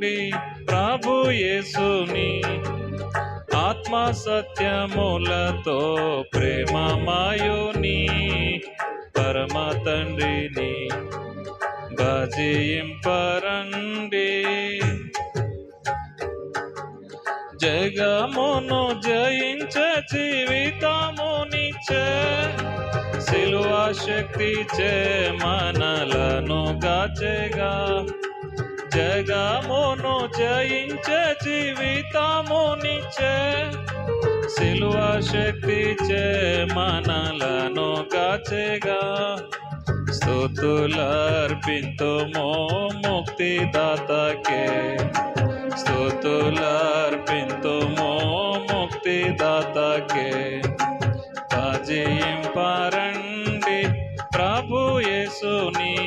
తండ్రి ప్రభు యేసుని, ఆత్మ సత్యములతో ప్రేమమయుని పరమ తండ్రిని భజింపరండి. జగమును జయించే జీవితమునిచ్చే సిలువ శక్తిచే మనలను గాచెగా, జగమును జయించే జీవితమునిచ్చే సిలువ శక్తిచే మనలను గాచెగా. స్తుతులర్పింతుము ముక్తిదాతకే, స్తుతులర్పింతుము ముక్తిదాతకే. భజింపరండి ప్రభు యేసుని,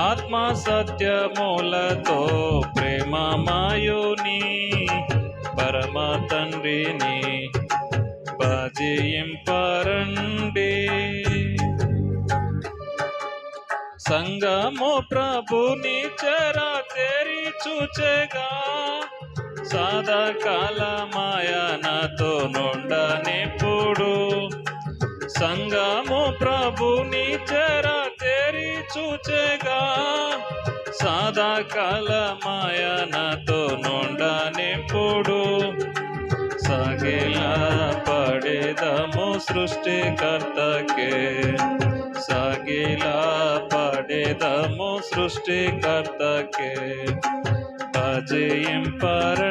ఆత్మ సత్యములతో ప్రేమమయుని పరమ తండ్రిని భజింపరండి. సంగము ప్రభుని చెర తెరి చూచెగా, సదాకాలమాయనతో నుండనిప్పుడు. సంగము ప్రభుని చెర తెరి చూచెగా, సదాకాలమాయనతో నుండనిప్పుడు. సాగిలా పడేదము సృష్టికర్తకే, సాగిలా పడేదము సృష్టికర్తకే. భజింపరండి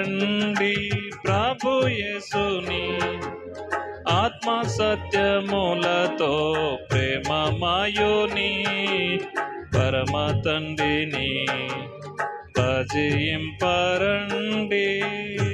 ప్రభు యేసుని, ఆత్మ సత్యములతో ప్రేమమయుని పరమ తండ్రిని భజింపరండి.